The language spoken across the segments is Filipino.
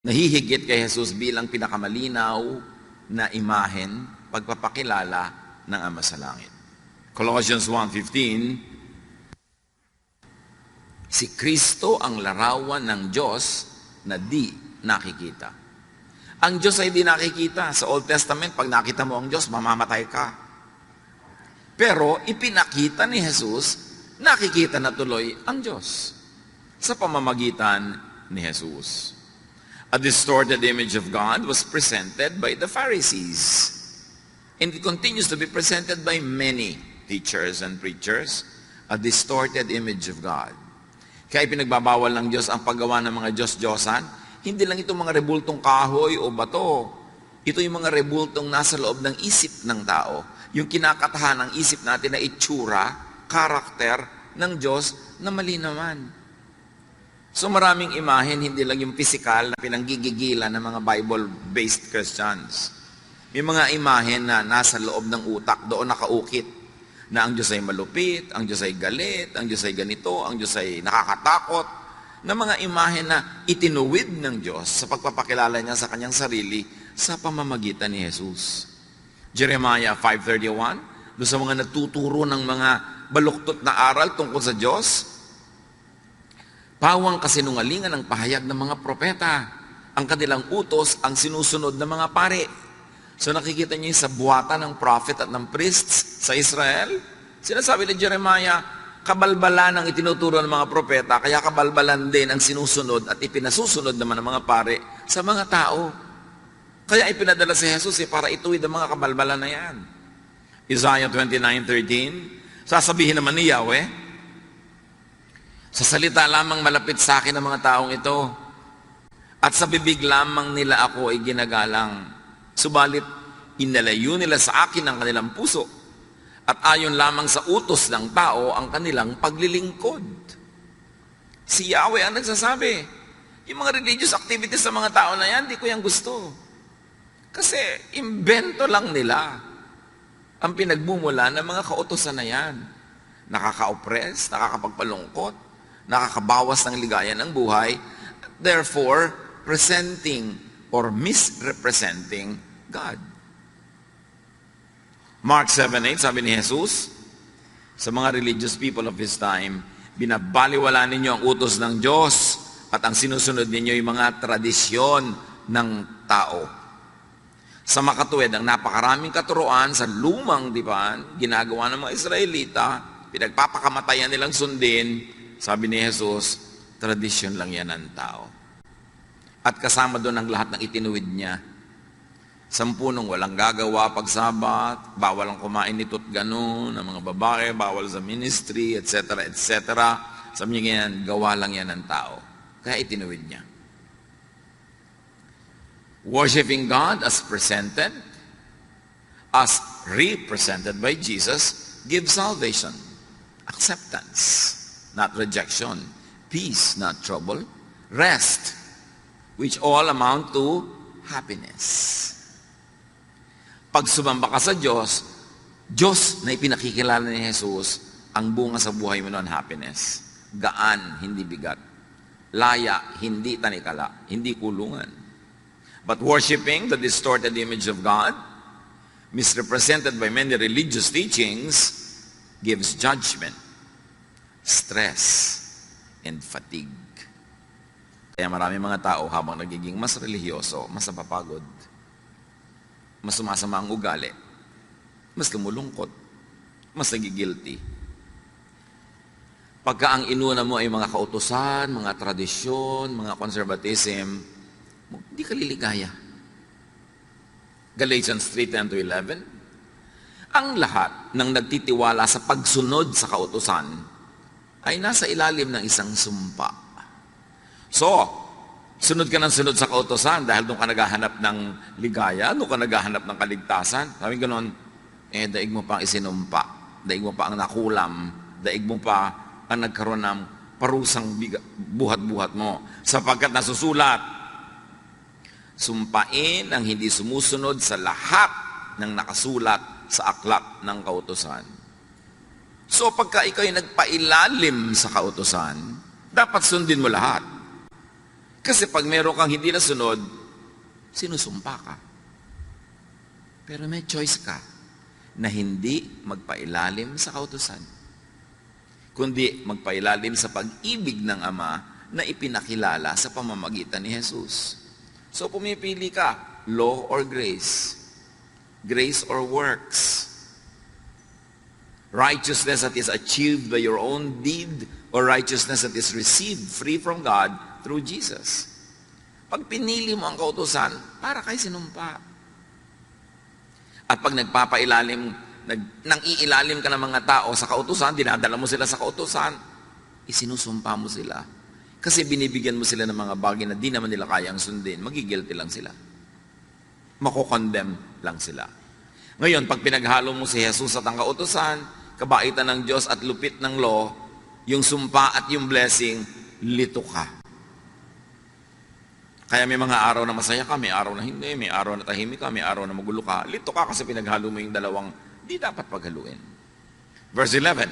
Nahihigit kay Jesus bilang pinakamalinaw na imahen, pagpapakilala ng Ama sa Langit. Colossians 1:15, si Kristo ang larawan ng Diyos na di nakikita. Ang Diyos ay di nakikita. Sa Old Testament, pag nakita mo ang Diyos, mamamatay ka. Pero ipinakita ni Jesus, nakikita na tuloy ang Diyos sa pamamagitan ni Jesus. A distorted image of God was presented by the Pharisees. And it continues to be presented by many teachers and preachers. A distorted image of God. Kaya ipinagbabawal ng Diyos ang paggawa ng mga Diyos-Diyosan. Hindi lang ito mga rebultong kahoy o bato. Ito yung mga rebultong nasa loob ng isip ng tao. Yung kinakatahan ng isip natin na itsura, karakter ng Diyos na mali naman. So maraming imahen, hindi lang yung physical na pinanggigigilan ng mga Bible-based Christians. May mga imahen na nasa loob ng utak, doon nakaukit, na ang Diyos ay malupit, ang Diyos ay galit, ang Diyos ay ganito, ang Diyos ay nakakatakot, na mga imahen na itinuwid ng Diyos sa pagpapakilala niya sa kanyang sarili sa pamamagitan ni Jesus. Jeremiah 5:31, doon sa mga nagtuturo ng mga baluktot na aral tungkol sa Diyos, pawang kasinungalingan ang pahayag ng mga propeta. Ang kanilang utos ang sinusunod ng mga pare. So nakikita niyo sa buwatan ng prophet at ng priests sa Israel. Sinasabi ni Jeremiah, kabalbalan ang itinuturo ng mga propeta, kaya kabalbalan din ang sinusunod at ipinasusunod naman ng mga pare sa mga tao. Kaya ipinadala si Jesus para ituwid ang mga kabalbalan na yan. Isaiah 29:13, sasabihin naman ni Yahweh, sa salita lamang malapit sa akin ang mga taong ito, at sa bibig lamang nila ako ay ginagalang. Subalit, inalayo nila sa akin ang kanilang puso, at ayon lamang sa utos ng tao ang kanilang paglilingkod. Si Yahweh ang nagsasabi. Yung mga religious activities sa mga tao na yan, di ko yan gusto. Kasi, imbento lang nila ang pinagmumula ng mga kautosan na yan. Nakaka-oppress, nakakapagpalungkot, nakakabawas ng ligaya ng buhay, therefore, presenting or misrepresenting God. Mark 7:8, sabi ni Jesus, sa mga religious people of His time, binabaliwala ninyo ang utos ng Diyos at ang sinusunod ninyo yung mga tradisyon ng tao. Sa makatuwid, ang napakaraming katuruan sa lumang dipan, ginagawa ng mga Israelita, pinagpapakamatayan nilang sundin. Sabi ni Jesus, tradisyon lang yan ng tao. At kasama doon ang lahat ng itinuwid niya. 10 walang gagawa pag Sabat, bawal ang kumain nito't ganun, ang mga babae, bawal sa ministry, etc., etc. Sabi niya yan, gawa lang yan ng tao. Kaya itinuwid niya. Worshipping God as presented, as represented by Jesus, gives salvation, acceptance, not rejection, peace, not trouble, rest, which all amount to happiness. Pag sumamba ka sa Diyos, Diyos na ipinakikilala ni Jesus, ang bunga sa buhay mo noon, happiness. Gaan, hindi bigat. Laya, hindi tanikala, hindi kulungan. But worshiping the distorted image of God, misrepresented by many religious teachings, gives judgment, stress, and fatigue. Kaya marami mga tao habang nagiging mas relihiyoso, mas napapagod, mas sumasama ang ugali, mas lumulungkot, mas nagigilty. Pagka ang inuna mo ay mga kautusan, mga tradisyon, mga conservatism, hindi ka liligaya. Galatians 3:10-11, ang lahat ng nagtitiwala sa pagsunod sa kautusan ay nasa ilalim ng isang sumpa. So, sunod ka ng sunod sa kautosan dahil doon ka naghahanap ng ligaya, doon ka naghahanap ng kaligtasan. Sabi gano'n, daig mo pa ang isinumpa, daig mo pa ang nakulam, daig mo pa ang nagkaroon ng parusang buhat-buhat mo. Sapagkat nasusulat, sumpain ang hindi sumusunod sa lahat ng nakasulat sa aklat ng kautosan. So pagka ikaw ay nagpailalim sa kautosan, dapat sundin mo lahat. Kasi pag meron kang hindi nasunod, sinusumpa ka. Pero may choice ka na hindi magpailalim sa kautusan, kundi magpailalim sa pag-ibig ng Ama na ipinakilala sa pamamagitan ni Jesus. So pumipili ka, law or grace? Grace or works? Righteousness that is achieved by your own deed or righteousness that is received free from God through Jesus? Pag pinili mo ang kautusan, para kay sinumpa. At pag nagpapailalim, nang iilalim ka ng mga tao sa kautusan, dinadala mo sila sa kautusan, isinusumpa mo sila. Kasi binibigyan mo sila ng mga bagay na di naman nila kayang sundin, magigilty lang sila. Makokondemn lang sila. Ngayon, pag pinaghalo mo si Jesus at ang kautusan, kabaitan ng Diyos at lupit ng law, yung sumpa at yung blessing, lito ka. Kaya may mga araw na masaya ka, may araw na hindi, may araw na tahimik ka, may araw na magulo ka. Lito ka kasi pinaghalo mo yung dalawang di dapat paghaluin. Verse 11.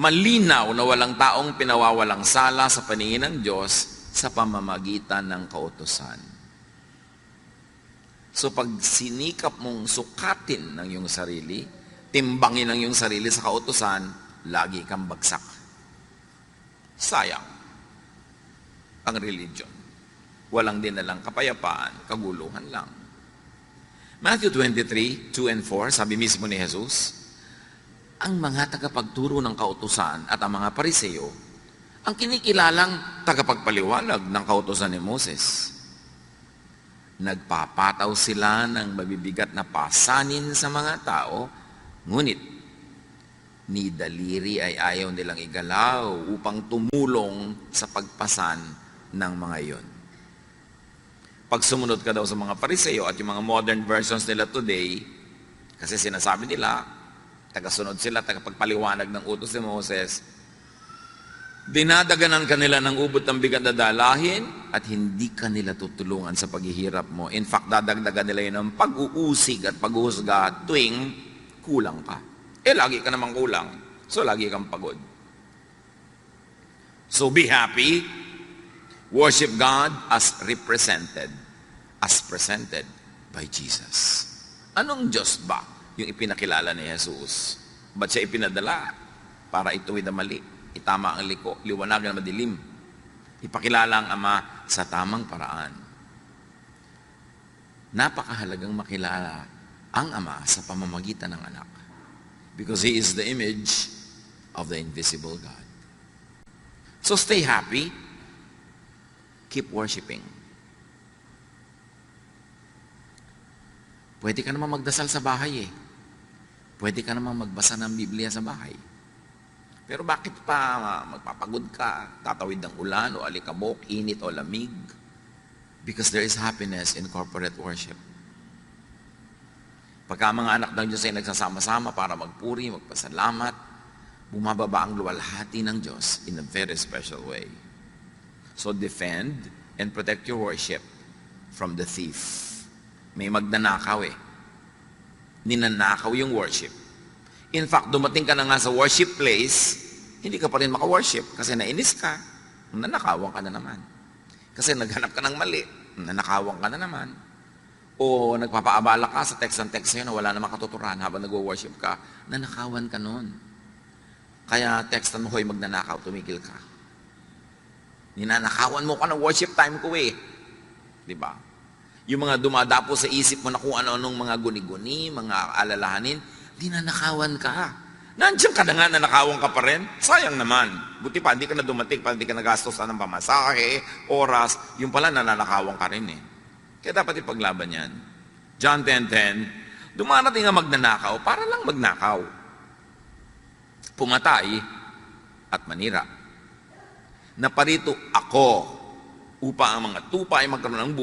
Malinaw na walang taong pinawawalang sala sa paningin ng Diyos sa pamamagitan ng kautusan. So pag sinikap mong sukatin ng iyong sarili, timbangin ang iyong sarili sa kautusan, lagi kang bagsak. Sayang ang religion. Walang dinalang kapayapaan, kaguluhan lang. Matthew 23, 2 and 4, sabi mismo ni Jesus, ang mga tagapagturo ng kautusan at ang mga Pariseo, ang kinikilalang tagapagpaliwanag ng kautusan ni Moses. Nagpapataw sila ng mabibigat na pasanin sa mga tao, ngunit ni daliri ay ayaw nilang igalaw upang tumulong sa pagpasan ng mga iyon. Pag sumunod ka daw sa mga Pariseo at yung mga modern versions nila today, kasi sinasabi nila, tagasunod sila, tagapagpaliwanag ng utos ni Moses, dinadaganan ka nila ng ubot ng bigat na dalahin at hindi ka nila tutulungan sa paghihirap mo. In fact, dadagdagan nila yun ng pag-uusig at pag-uhusga tuwing kulang ka. Lagi ka namang kulang. So, lagi kang pagod. So, be happy. Worship God as represented, as presented by Jesus. Anong Diyos ba yung ipinakilala ni Jesus? Ba't siya ipinadala? Para ituwid ang mali, itama ang liko, liwanagan ang madilim. Ipakilala ang Ama sa tamang paraan. Napakahalagang makilala ang Ama sa pamamagitan ng anak. Because He is the image of the invisible God. So stay happy. Keep worshiping. Pwede ka naman magdasal sa bahay eh. Pwede ka naman magbasa ng Biblia sa bahay. Pero bakit pa magpapagod ka, tatawid ng ulan o alikabok, init o lamig? Because there is happiness in corporate worship. Pagka mga anak ng Diyos ay nagsasama-sama para magpuri, magpasalamat, bumababa ang luwalhati ng Diyos in a very special way. So defend and protect your worship from the thief. May magnanakaw eh. Ninanakaw yung worship. In fact, dumating ka na nga sa worship place, hindi ka pa rin maka-worship kasi nainis ka, nanakawan ka na naman. Kasi naghanap ka ng mali, nanakawan ka na naman. O nagpapaabala ka sa text and text sa'yo na wala namang katuturan habang nag-worship ka, nanakawan ka nun. Kaya textan mo, hoy, magnanakaw, tumigil ka. Ninanakawan mo ka ng worship time ko eh. Diba? Yung mga dumadapo sa isip mo na kung ano-anong mga guni-guni, mga alalahanin, ninanakawan ka. Nandiyan ka na nga, nanakawan ka pa rin. Sayang naman. Buti pa, hindi ka na dumating, pa hindi ka nagastos ng pamasahe, oras, yung pala nananakawan ka rin eh. Kaya dapat ipaglaban yan. John 10:10, dumarating nga magnanakaw para lang magnakaw. Pumatay at manira. Naparito ako upang ang mga tupa ay magkaroon ng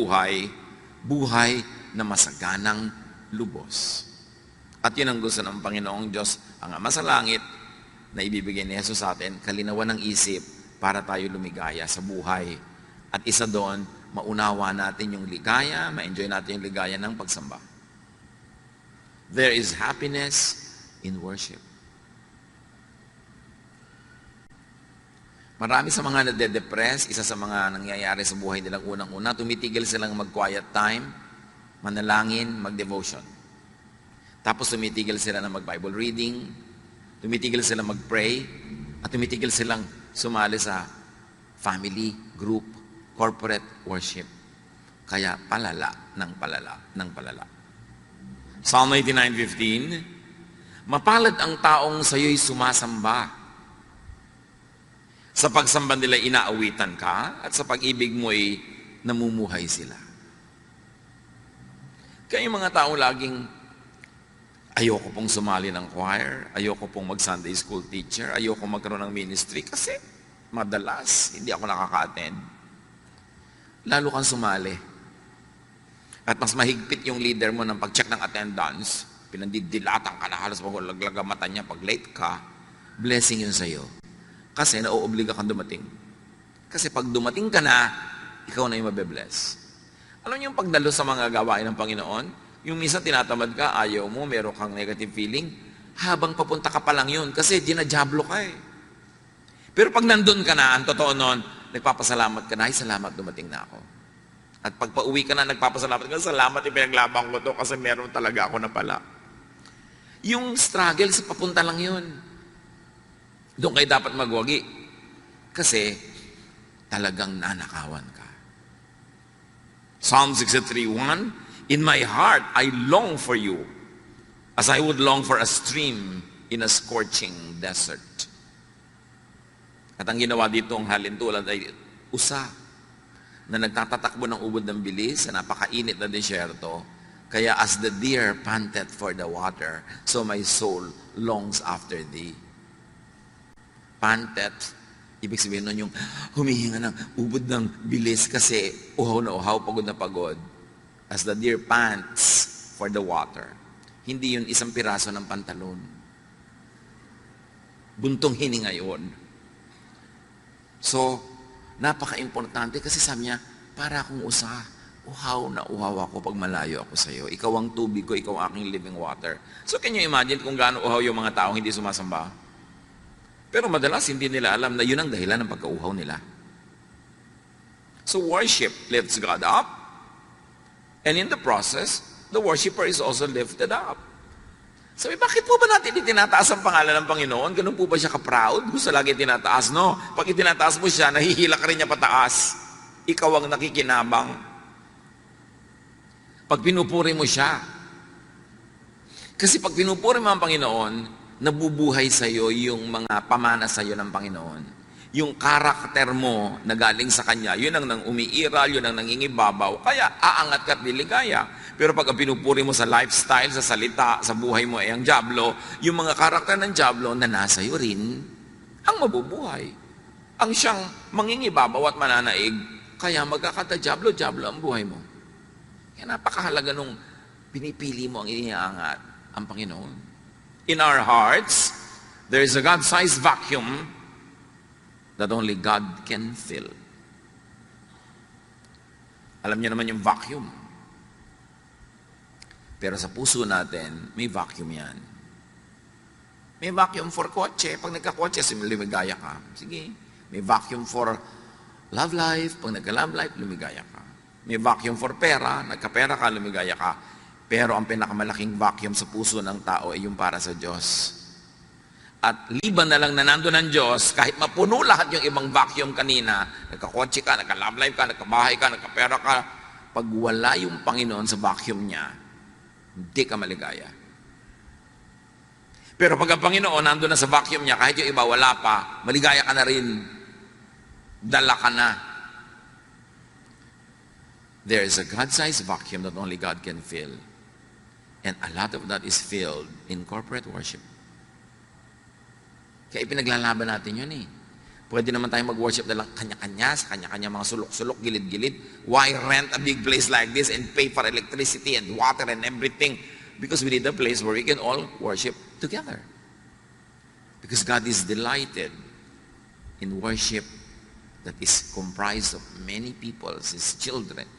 buhay na masaganang lubos. At yun ang gusto ng Panginoong Diyos, ang Ama sa langit, na ibibigay ni Jesus sa atin, kalinawan ng isip para tayo lumigaya sa buhay. At isa doon, maunawa natin yung ligaya, ma-enjoy natin yung ligaya ng pagsamba. There is happiness in worship. Marami sa mga nade-depress, isa sa mga nangyayari sa buhay nilang unang-una, tumitigil silang mag-quiet time, manalangin, mag-devotion. Tapos tumitigil sila na mag-Bible reading, tumitigil silang mag-pray, at tumitigil silang sumali sa family, group, corporate worship. Kaya palala ng palala ng palala. Psalm 89:15, mapalad ang taong sa'yo'y sumasamba. Sa pagsamba nila inaawitan ka, at sa pag-ibig mo'y namumuhay sila. Kaya yung mga taong laging, ayoko pong sumali ng choir, ayoko pong mag-Sunday school teacher, ayoko magkaroon ng ministry, kasi madalas hindi ako nakaka-attend. Lalo kang sumali. At mas mahigpit yung leader mo ng pag-check ng attendance, pinandidilatan ka na halos maglaglag ang mata niya pag late ka, blessing yun sa'yo. Kasi nauobliga kang dumating. Kasi pag dumating ka na, ikaw na yung mabe-bless. Alam niyo yung pagdalo sa mga gawain ng Panginoon, yung minsan tinatamad ka, ayaw mo, meron kang negative feeling, habang papunta ka pa lang yun, kasi dinajablo ka eh. Pero pag nandun ka na, ang totoo nun, nagpapasalamat ka na, ay salamat, dumating na ako. At pag pauwi ka na, nagpapasalamat ka, salamat, ipinaglabang ko to, kasi meron talaga ako na pala. Yung struggle sa papunta lang yun. Doon kayo dapat magwagi. Kasi talagang nanakawan ka. Psalm 63:1, in my heart, I long for you, as I would long for a stream in a scorching desert. At ang ginawa dito ang halintulad ay usa na nagtatatakbo ng ubod ng bilis sa napakainit na desyerto. Kaya as the deer panted for the water, so my soul longs after thee. Panted, ibig sabihin nun yung humihinga ng ubod ng bilis kasi uhaw na uhaw, pagod na pagod. As the deer pants for the water. Hindi yun isang piraso ng pantalon. Buntong hininga yun. So, napaka-importante kasi sabi niya, para akong usa, uhaw na uhaw ako pag malayo ako sa iyo. Ikaw ang tubig ko, ikaw ang aking living water. So, can you imagine kung gaano uhaw yung mga taong hindi sumasamba? Pero madalas hindi nila alam na yun ang dahilan ng pagkauhaw nila. So worship lifts God up. And in the process, the worshiper is also lifted up. Sabi, bakit po ba natin itinataas ang pangalan ng Panginoon? Ganun po ba siya ka-proud? Gusto lagi tinataas, no? Pag itinataas mo siya, nahihila ka rin niya pataas. Ikaw ang nakikinabang. Pag pinupuri mo siya. Kasi pag pinupuri mo ang Panginoon, nabubuhay sa iyo yung mga pamana sa iyo ng Panginoon. Yung karakter mo na galing sa Kanya, yun ang nang umiiral, yun ang nangingibabaw, kaya aangat ka at liligaya. Pero pag pinupuri mo sa lifestyle, sa salita, sa buhay mo ay ang dyablo, yung mga karakter ng dyablo na nasa iyo rin, ang mabubuhay. Ang siyang mangingibabaw at mananaig, kaya magkakata-dyablo ang buhay mo. Kaya napakahalaga nung pinipili mo ang iniangat ang Panginoon. In our hearts, there is a God-sized vacuum that only God can fill. Alam niyo naman yung vacuum. Pero sa puso natin, may vacuum yan. May vacuum for kotse. Pag nagka-kotse, lumigaya ka. Sige. May vacuum for love life. Pag nagka-love life, lumigaya ka. May vacuum for pera. Nagka-pera ka, lumigaya ka. Pero ang pinakamalaking vacuum sa puso ng tao ay yung para sa Diyos. At liban na lang na nandun ang Diyos, kahit mapuno lahat yung ibang vacuum kanina, nagkakotse ka, nagka-love life ka, nagkabahay ka, nagkapera ka, pag wala yung Panginoon sa vacuum niya, hindi ka maligaya. Pero pag ang Panginoon nandun na sa vacuum niya, kahit yung iba wala pa, maligaya ka na rin. Dala ka na. There is a God-sized vacuum that only God can fill. And a lot of that is filled in corporate worship. Kaya ipinaglalaban natin yun eh. Pwede naman tayo mag-worship na lang kanya-kanya, sa kanya-kanya mga sulok-sulok, gilid-gilid. Why rent a big place like this and pay for electricity and water and everything? Because we need a place where we can all worship together. Because God is delighted in worship that is comprised of many people, His children.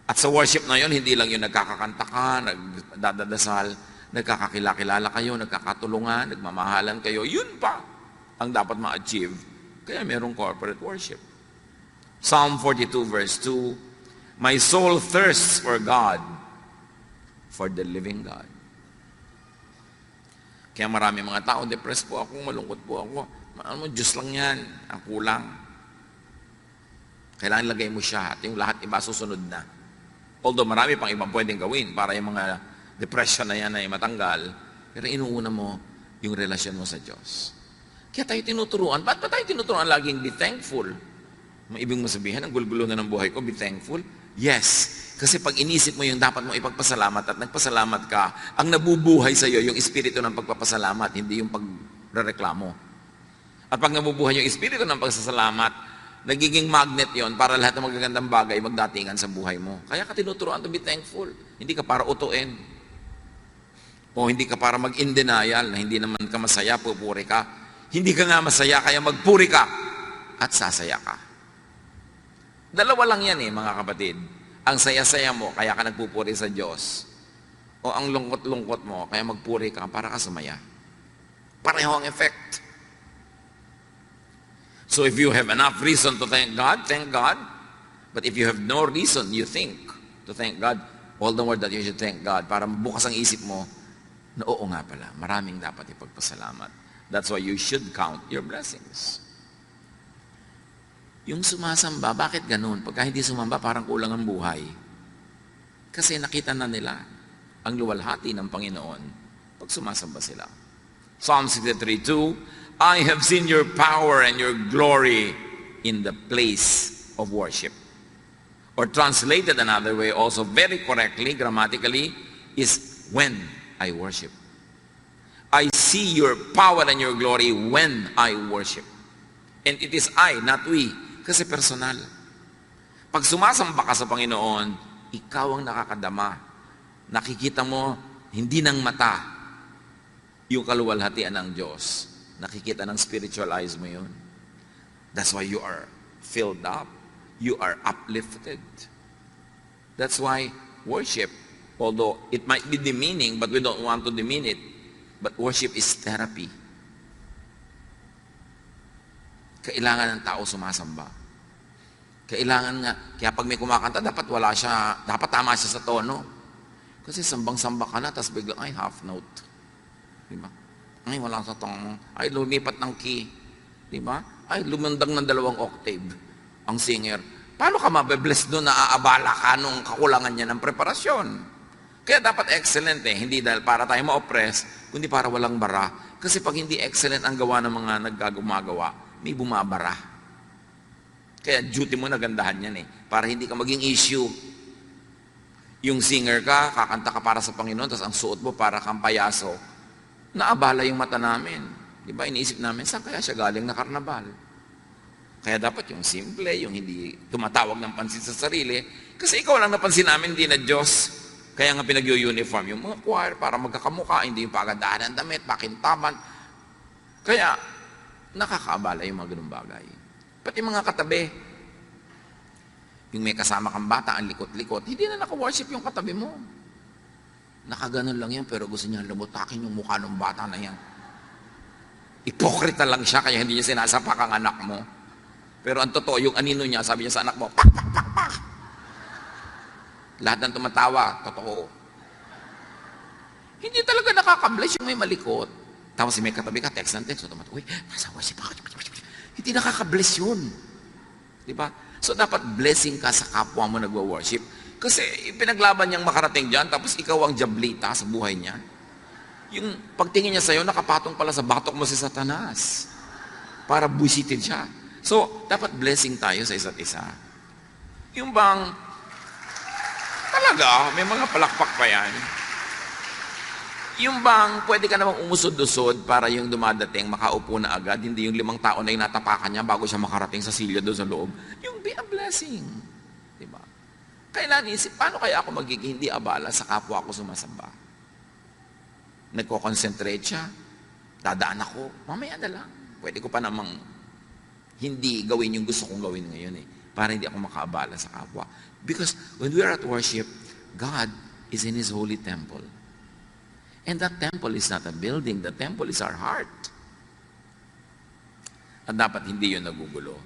At sa worship na yun, hindi lang yung nagkakakanta ka, nagdadasal, nagkakakilala kayo, nagkakatulungan, nagmamahalan kayo. Yun pa ang dapat ma-achieve Kaya merong corporate worship. Psalm 42 verse 2, my soul thirsts for God, for the living God. Kaya marami mga tao, depressed po ako, malungkot po ako. Ano mo, Diyos lang yan, ang kulang. Kailangan lagay mo siya at yung lahat iba susunod na. Although marami pang ibang pwedeng gawin para yung mga depression na yan ay matanggal, pero inuuna mo yung relasyon mo sa Diyos. Kaya tayo tinuturuan. Ba't ba tayo tinuturuan laging be thankful? May ibig mo sabihin, ang gulgulo na ng buhay ko, be thankful? Yes. Kasi pag inisip mo yung dapat mo ipagpasalamat at nagpasalamat ka, ang nabubuhay sa iyo yung espiritu ng pagpapasalamat, hindi yung pagrereklamo. At pag nabubuhay yung espiritu ng pagsasalamat, nagiging magnet yon para lahat ng magagandang bagay magdatingan sa buhay mo. Kaya ka tinuturuan to be thankful. Hindi ka para utuin. O hindi ka para mag-in denial na hindi naman ka masaya, pupuri ka. Hindi ka nga masaya, kaya magpuri ka at sasaya ka. Dalawa lang yan mga kapatid. Ang saya-saya mo, kaya ka nagpupuri sa Diyos. O ang lungkot-lungkot mo, kaya magpuri ka para ka sumaya. Pareho ang effect. So if you have enough reason to thank God, thank God. But if you have no reason, you think to thank God, all the more that you should thank God para bukas ang isip mo na oo nga pala, maraming dapat ipagpasalamat. That's why you should count your blessings. Yung sumasamba, bakit ganun? Pagka hindi sumamba, parang kulang ang buhay. Kasi nakita na nila ang luwalhati ng Panginoon pag sumasamba sila. Psalm 63:2, I have seen your power and your glory in the place of worship. Or translated another way, also very correctly, grammatically, is when I worship. I see your power and your glory when I worship. And it is I, not we. Kasi personal. Pag sumasamba ka sa Panginoon, ikaw ang nakakadama. Nakikita mo, hindi ng mata, yung kaluwalhatian ng Diyos. Nakikita ng spiritual eyes mo yun. That's why you are filled up. You are uplifted. That's why worship, although it might be demeaning, but we don't want to demean it, but worship is therapy. Kailangan ng tao sumasamba. Kailangan nga, kaya pag may kumakanta, dapat wala siya, dapat tama siya sa tono. Kasi sambang-samba ka na, tapos biglang, ay, half note. Diba? Ay, wala sa tono. Ay, lumipat ng key. Diba? Ay, lumundag ng 2 octave ang singer. Paano ka mabe-bless doon na aabala ka nung kakulangan niya ng preparasyon? Kaya dapat excellent hindi dahil para tayo ma-oppress, kundi para walang bara. Kasi pag hindi excellent ang gawa ng mga naggagumagawa, may bumabara. Kaya duty mo na gandahan yan para hindi ka maging issue. Yung singer ka, kakanta ka para sa Panginoon, tapos ang suot mo para kang payaso. Naabala yung mata namin. Diba? Iniisip namin, saan kaya siya galing na karnabal? Kaya dapat yung simple, yung hindi tumatawag ng pansin sa sarili. Kasi ikaw lang napansin namin, hindi na Diyos. Kaya nga pinag-uniform yung mga choir para magkakamuka, hindi yung pagandahan ng damit, pakintaman. Kaya, nakakaabala yung mga ganung bagay. Pati mga katabi, yung may kasama kang bata, ang likot-likot, hindi na naka-worship yung katabi mo. Nakaganon lang yan, pero gusto niya lumutakin yung mukha ng bata na yan. Ipokrita lang siya, kaya hindi niya sinasapak ang anak mo. Pero ang totoo, yung anino niya, sabi niya sa anak mo, pak, pak, pak, pak. Lahat ng tumatawa, totoo. Hindi talaga nakaka-bless yung may malikot. Tapos may katabi ka, text ng text, uy, nasa worship ako. Hindi nakaka-bless yun. Diba? So dapat blessing ka sa kapwa mo nagwa-worship. Kasi pinaglaban niyang makarating dyan, tapos ikaw ang jablita sa buhay niya. Yung pagtingin niya sa'yo, nakapatong pala sa batok mo si Satanas. Para busitin siya. So, dapat blessing tayo sa isa't isa. Yung bang, talaga, may mga palakpak pa yan. Yung bang, pwede ka namang umusod-usod para yung dumadating, makaupo na agad, hindi yung 5 tao na yung natapakan niya bago siya makarating sa silya doon sa loob. Yung be a blessing. Diba? Kailan isip, paano kaya ako magiging hindi abala sa kapwa ko sumasamba? Nagko-concentrate siya, dadaan ako, mamaya na lang. Pwede ko pa namang hindi gawin yung gusto kong gawin ngayon para hindi ako makaabala sa kapwa. Because when we are at worship, God is in His holy temple. And that temple is not a building. The temple is our heart. At dapat hindi yun nagugulo.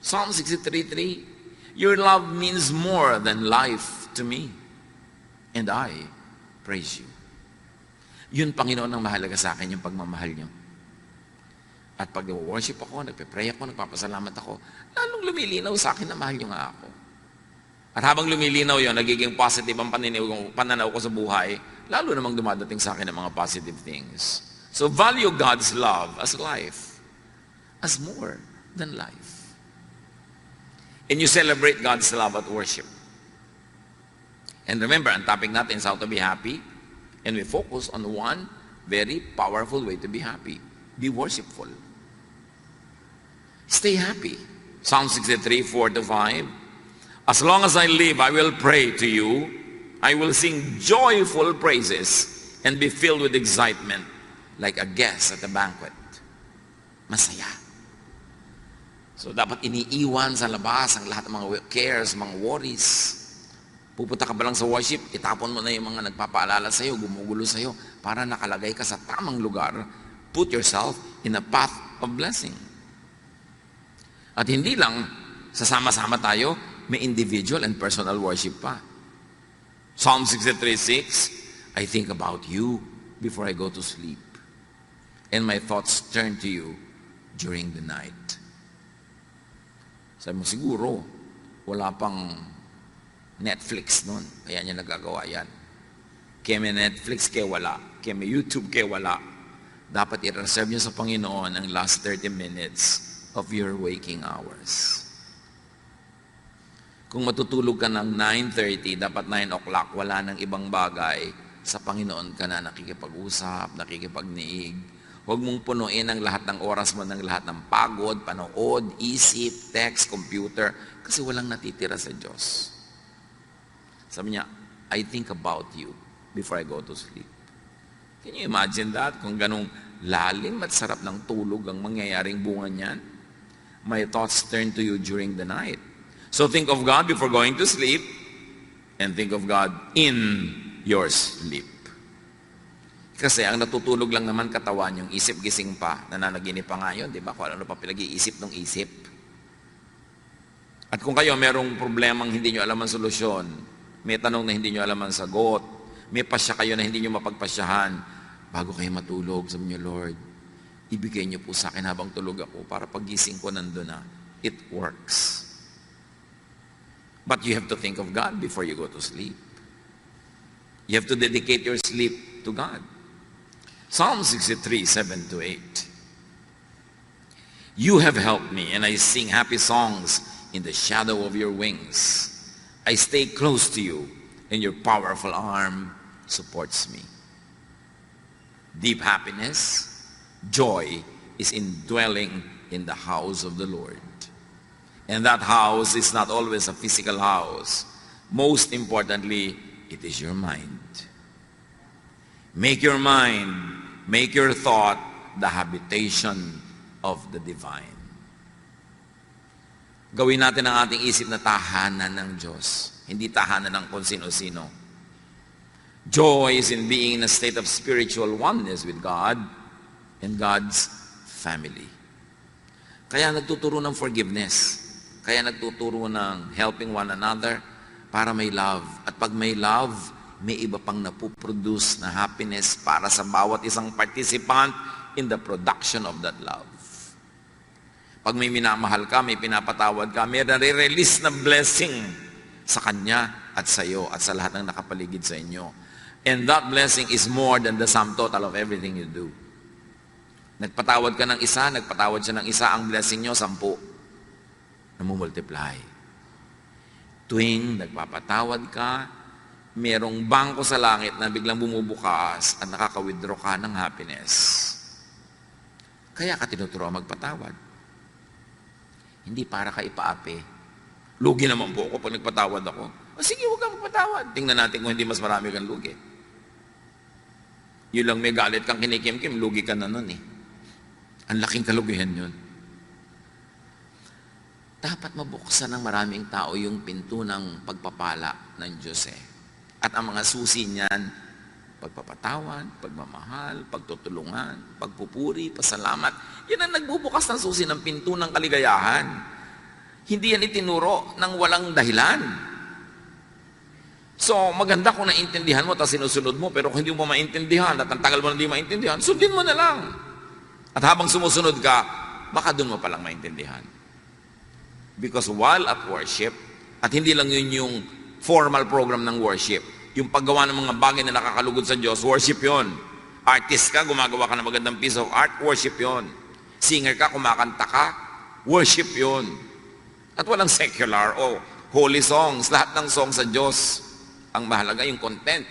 Psalm 63:3, your love means more than life to me, and I praise you. Yun, Panginoon, ang mahalaga sa akin, yung pagmamahal niyo. At pag worship ako, nagpe-pray ako, nagpapasalamat ako, lalong lumilinaw sa akin na mahal niyo nga ako. At habang lumilinaw yun, nagiging positive ang pananaw ko sa buhay, lalo namang dumadating sa akin ng mga positive things. So value God's love as life, as more than life. And you celebrate God's love at worship. And remember, ang topic natin is how to be happy. And we focus on one very powerful way to be happy. Be worshipful. Stay happy. Psalm 63:4-5. As long as I live, I will pray to you. I will sing joyful praises and be filled with excitement like a guest at a banquet. Masaya. So dapat iniiwan sa labas ang lahat ng mga cares, mga worries. Pupunta ka ba lang sa worship, itapon mo na yung mga nagpapaalala sa'yo, gumugulo sa'yo, para nakalagay ka sa tamang lugar. Put yourself in a path of blessing. At hindi lang sasama-sama tayo, may individual and personal worship pa. Psalm 63:6, I think about you before I go to sleep, and my thoughts turn to you during the night. Sabi mo, siguro, wala pang Netflix noon, kaya niya nagagawa yan. Kaya may Netflix, kaya wala. Kaya may YouTube, kaya wala. Dapat i-reserve niyo sa Panginoon ang last 30 minutes of your waking hours. Kung matutulog ka ng 9:30, dapat 9 o'clock, wala nang ibang bagay, sa Panginoon ka na nakikipag-usap, nakikipagniig. Huwag mong punuin ang lahat ng oras mo ng lahat ng pagod, panood, isip, text, computer, kasi walang natitira sa Diyos. Sabi niya, I think about you before I go to sleep. Can you imagine that? Kung ganong lalim at sarap ng tulog ang mangyayaring bunga niyan, my thoughts turn to you during the night. So think of God before going to sleep, and think of God in your sleep. Kasi ang natutulog lang naman katawan, yung isip gising pa, nananaginip pa nga yun, di ba? Kung ano pa pinag-iisip ng isip. At kung kayo merong problemang hindi nyo alam ang solusyon, may tanong na hindi nyo alam ang sagot, may pasya kayo na hindi nyo mapagpasyahan, bago kayo matulog, sabi nyo, Lord, ibigay nyo po sa akin habang tulog ako para pagising ko nandun na. It works. But you have to think of God before you go to sleep. You have to dedicate your sleep to God. Psalm 63:7-8. You have helped me, and I sing happy songs in the shadow of your wings. I stay close to you, and your powerful arm supports me. Deep happiness, joy is in dwelling in the house of the Lord. And that house is not always a physical house. Most importantly, it is your mind. Make your mind, make your thought the habitation of the divine. Gawin natin ang ating isip na tahanan ng Diyos, hindi tahanan ng kung sino-sino. Joy is in being in a state of spiritual oneness with God and God's family. Kaya nagtuturo ng forgiveness. Kaya nagtuturo ng helping one another para may love. At pag may love, may iba pang napuproduce na happiness para sa bawat isang participant in the production of that love. Pag may minamahal ka, may pinapatawad ka, may nare-release na blessing sa kanya at sa iyo at sa lahat ng nakapaligid sa inyo. And that blessing is more than the sum total of everything you do. Nagpatawad ka ng isa, nagpatawad siya ng isa, ang blessing nyo, 10. Namumultiply. Tuwing nagpapatawad ka, merong bangko sa langit na biglang bumubukas at nakaka-withdraw ka ng happiness. Kaya ka tinuturuan magpatawad. Hindi para ka ipaapi. Lugi naman po ako pag nagpatawad ako. O sige, huwag kang magpatawad. Tingnan natin kung hindi mas marami kang lugi. Yun lang may galit kang kinikim-kim, lugi ka na nun eh. Ang laking kalugihan yun. Dapat mabuksan ng maraming tao yung pinto ng pagpapala ng Diyos eh. At ang mga susi niyan, Pagpapatawad, pagmamahal, pagtutulungan, pagpupuri, pasalamat. Yan ang nagbubukas ng susi ng pinto ng kaligayahan. Hindi yan itinuro ng walang dahilan. So, maganda kung naintindihan mo, tapos sinusunod mo, pero kung hindi mo maintindihan, at ang tagal mo na hindi maintindihan, sundin mo na lang. At habang sumusunod ka, baka doon mo palang maintindihan. Because while at worship, at hindi lang yun yung formal program ng worship, yung paggawa ng mga bagay na nakakalugod sa Diyos, worship yon. Artist ka, gumagawa ka ng magandang piece of art, worship yon. Singer ka, kumakanta ka, worship yon. At walang secular o holy songs, lahat ng songs sa Diyos. Ang mahalaga yung content.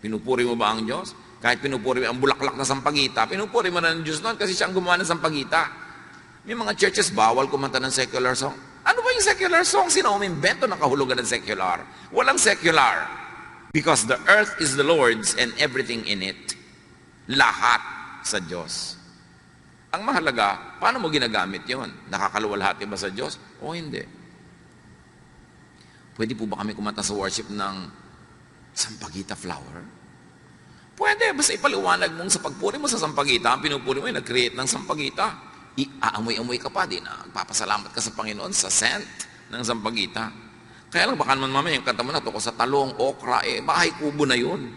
Pinupuri mo ba ang Diyos? Kahit pinupuri mo ang bulaklak na sampagita, pinupuri mo na ng Diyos noon kasi siya ang gumawa ng sampagita. May mga churches, bawal kumanta ng secular song. Ano ba yung secular song? Sino umimbento ng kahulugan ng secular? Walang secular. Because the earth is the Lord's and everything in it. Lahat sa Diyos. Ang mahalaga, paano mo ginagamit yon? Nakakaluwalhati ba sa Diyos? O hindi. Pwede po ba kami kumanta sa worship ng sampagita flower? Pwede, basta ipaliwanag mong sa pagpuri mo sa sampagita, ang pinupuri mo ay nag-create ng sampagita. Aamoy-amoy ka pa din, nagpapasalamat ka sa Panginoon sa scent ng sampagita. Kaya lang baka naman mamaya yung kanta mo na to sa talong, okra, bahay kubo na yun.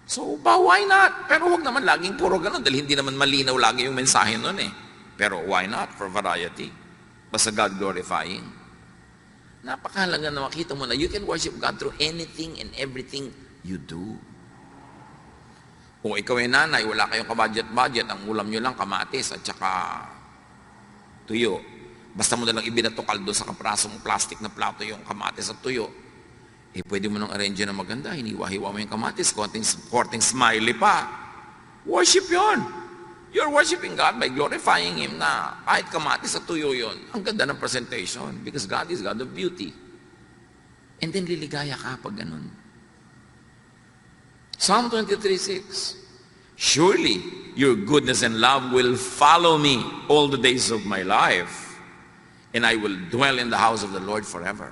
So, why not? Pero huwag naman laging puro ganun dahil hindi naman malinaw lagi yung mensahe nun Pero why not? For variety. Basta God glorifying. Napakahalaga na makita mo na you can worship God through anything and everything you do. Kung ikaw ay nanay, wala kayong kabudget-budget, ang ulam nyo lang kamatis at saka tuyo. Basta mo nalang ibinatukal doon sa kaprasong plastic na plato yung kamatis at tuyo. Pwede mo nang arrange na maganda, hiniwa-hiwa mo yung kamatis, korting smiley pa. Worship yon. You're worshiping God by glorifying Him na kahit kamatis at tuyo yon. Ang ganda ng presentation because God is God of beauty. And then liligaya ka pag ganun. Psalm 23:6. Surely your goodness and love will follow me all the days of my life, and I will dwell in the house of the Lord forever.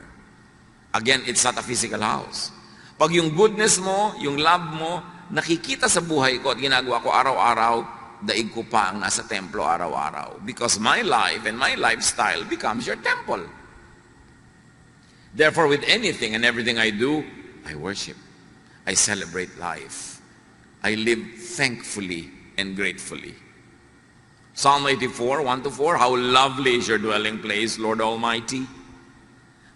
Again, it's not a physical house. Pag yung goodness mo, yung love mo, nakikita sa buhay ko at ginagawa ko araw-araw, daig ko pa ang nasa templo araw-araw. Because my life and my lifestyle becomes your temple. Therefore, with anything and everything I do, I worship. I celebrate life. I live thankfully and gratefully. Psalm 84, 1-4, how lovely is your dwelling place, Lord Almighty.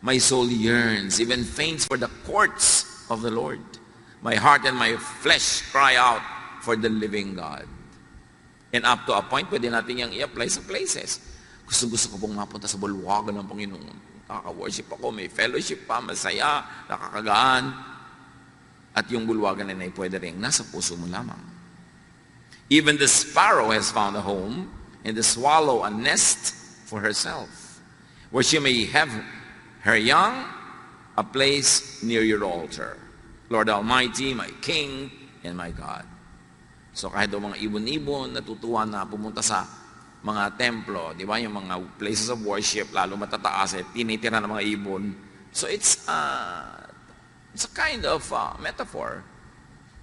My soul yearns, even faints for the courts of the Lord. My heart and my flesh cry out for the living God. And up to a point, pwede natin yung i-apply sa places. Gusto ko pong mapunta sa bulwagan ng Panginoon. Nakaka-worship ako, may fellowship pa, masaya, nakakagaan. At yung bulwagan na pwede rin nasa puso mo lamang. Even the sparrow has found a home, and the swallow a nest for herself, where she may have her young, a place near your altar. Lord Almighty, my King, and my God. So kahit daw mga ibon-ibon, natutuwa na pumunta sa mga templo, di ba? Yung mga places of worship, lalo matataas, tinitira ng mga ibon. So it's a kind of metaphor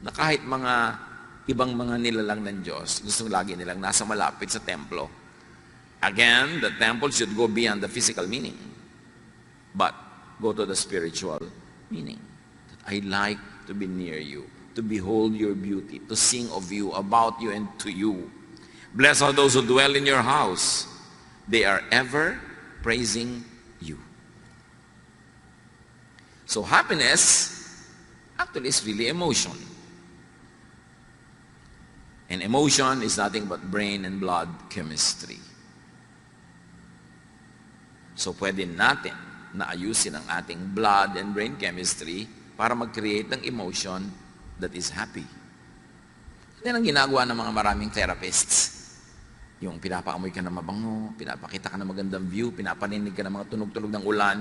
na kahit mga ibang mga nilalang ng Diyos, gusto lagi nilang nasa malapit sa templo. Again, the temple should go beyond the physical meaning, but go to the spiritual meaning. That I like to be near you, to behold your beauty, to sing of you, about you, and to you. Blessed are those who dwell in your house. They are ever praising you. So happiness actually is really emotion. And emotion is nothing but brain and blood chemistry. So pwede natin na ayusin ang ating blood and brain chemistry para mag-create ng emotion that is happy. Yan ang ginagawa ng mga maraming therapists. Yung pinapaamoy ka na mabango, pinapakita ka na magandang view, pinapaninig ka na mga tunog-tunog ng ulan.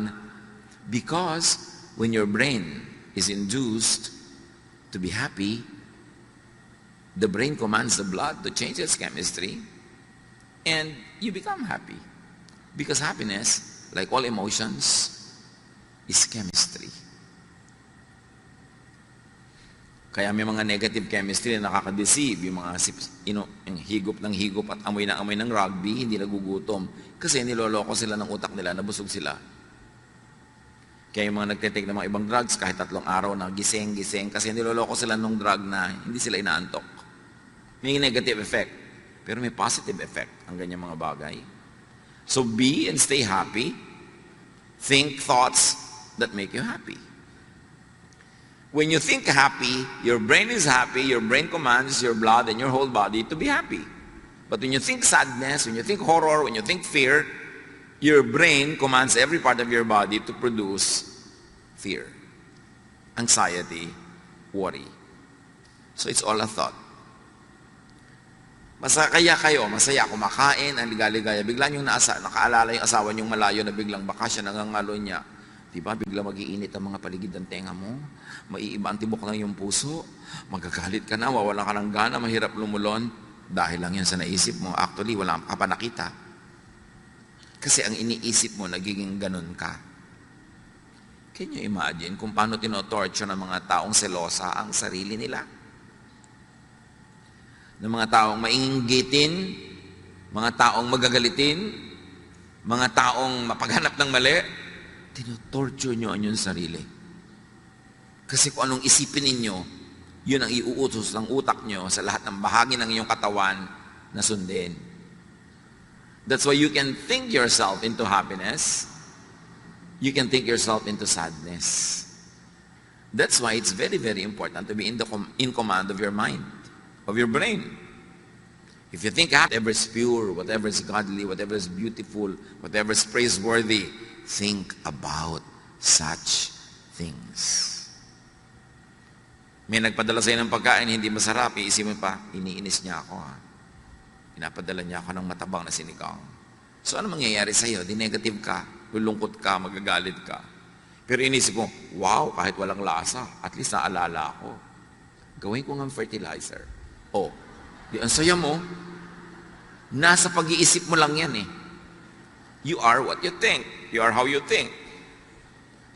Because when your brain is induced to be happy, the brain commands the blood to change its chemistry, and you become happy. Because happiness, like all emotions, is chemistry. Kaya may mga negative chemistry na nakaka-deceive. Yung mga yung higop ng higop at amoy na amoy ng rugby, hindi nagugutom. Kasi niloloko sila ng utak nila, nabusog sila. Kaya yung mga nagtitake ng mga ibang drugs, kahit 3 araw na gising, kasi niloloko sila ng drug na hindi sila inaantok. May negative effect. Pero may positive effect ang ganyan mga bagay. So be and stay happy. Think thoughts that make you happy. When you think happy, your brain is happy, your brain commands your blood and your whole body to be happy. But when you think sadness, when you think horror, when you think fear, your brain commands every part of your body to produce fear, anxiety, worry. So it's all a thought. Masaya kayo, masaya, kumakain, ang ligaligaya, bigla niyong nakaalala yung asawa niyong malayo na biglang baka siya nangangalo niya. Diba, bigla mag-iinit ang mga paligid ng tenga mo, maiiba ang tibok ng iyong puso, magagalit ka na, mawalan ka ng gana, mahirap lumulon, dahil lang yan sa naisip mo. Actually, wala ka pa nakita. Kasi ang iniisip mo, nagiging ganun ka. Can you imagine kung paano tinotorture ng mga taong selosa ang sarili nila? Ng mga taong mainggitin, mga taong magagalitin, mga taong mapaghanap ng mali, tinotorture nyo ang inyong sarili. Kasi kung anong isipin ninyo, yun ang iuutos ng utak nyo sa lahat ng bahagi ng iyong katawan na sundin. That's why you can think yourself into happiness. You can think yourself into sadness. That's why it's very, very important to be in command of your mind, of your brain. If you think whatever is pure, whatever is godly, whatever is beautiful, whatever is praiseworthy, think about such things. May nagpadala sa'yo ng pagkain, hindi masarap, iisipin pa, iniinis niya ako ha. Pinapadala niya ako ng matabang na sinigang. So ano mangyayari sa'yo? Di negative ka, lulungkot ka, magagalit ka. Pero inisip mo, wow, kahit walang lasa, at least naalala ako. Gawin ko ng fertilizer. Oh, di ang saya mo, nasa pag-iisip mo lang yan eh. You are what you think. You are how you think.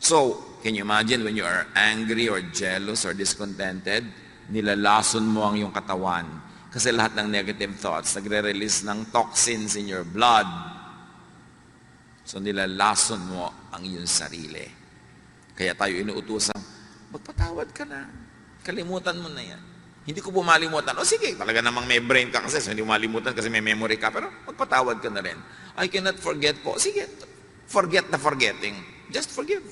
So, can you imagine when you are angry or jealous or discontented, nilalason mo ang iyong katawan. Kasi lahat ng negative thoughts, nagre-release ng toxins in your blood. So, nilalason mo ang iyong sarili. Kaya tayo inuutusan, magpatawad ka na. Kalimutan mo na yan. Hindi ko bumalimutan. O sige, talaga namang may brain ka kasi, so hindi malimutan kasi may memory ka, pero magpatawad ka na rin. I cannot forget po. Sige, forget the forgetting. Just forgive.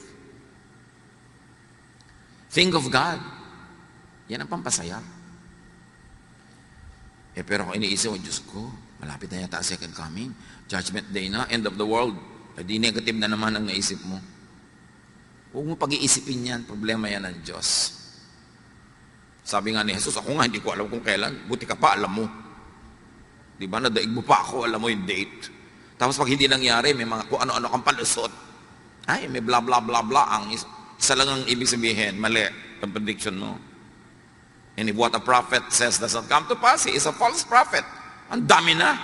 Think of God. Yan ang pampasaya. Pero kung iniisip mo, Diyos ko, malapit na yata second coming. Judgment day na, end of the world. Di negative na naman ang naisip mo. Huwag mo pag-iisipin yan. Problema yan ng Diyos. Sabi nga ni Jesus, ako nga hindi ko alam kung kailan. Buti ka pa, alam mo. Di ba? Nadaig mo pa ako, alam mo yung date. Tapos pag hindi nangyari, may mga kung ano-ano kang palusot. Ay, may blah blah blah blah. Ang isa lang ang ibig sabihin, mali ang prediction mo. And if what a prophet says does not come to pass, he is a false prophet. Ang dami na.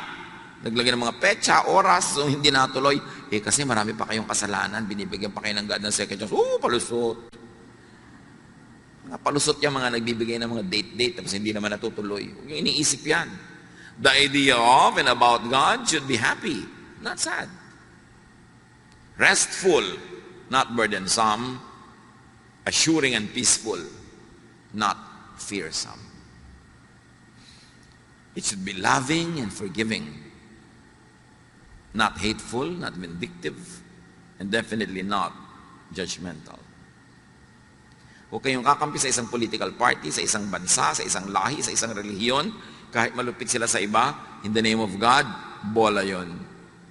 Naglagay ng mga petsa, oras, so hindi natuloy. Kasi marami pa kayong kasalanan, binibigyan pa kayo ng God ng second chance. Palusot. Mga palusot yung mga nagbibigay ng mga date-date, tapos hindi naman natutuloy. Yung iniisip yan. The idea of and about God should be happy, not sad. Restful, not burdensome. Assuring and peaceful, not fearsome. It should be loving and forgiving, not hateful, not vindictive, and definitely not judgmental. Huwag kayong kakampi sa isang political party, sa isang bansa, sa isang lahi, sa isang relihiyon, kahit malupit sila sa iba, in the name of God, bola yon.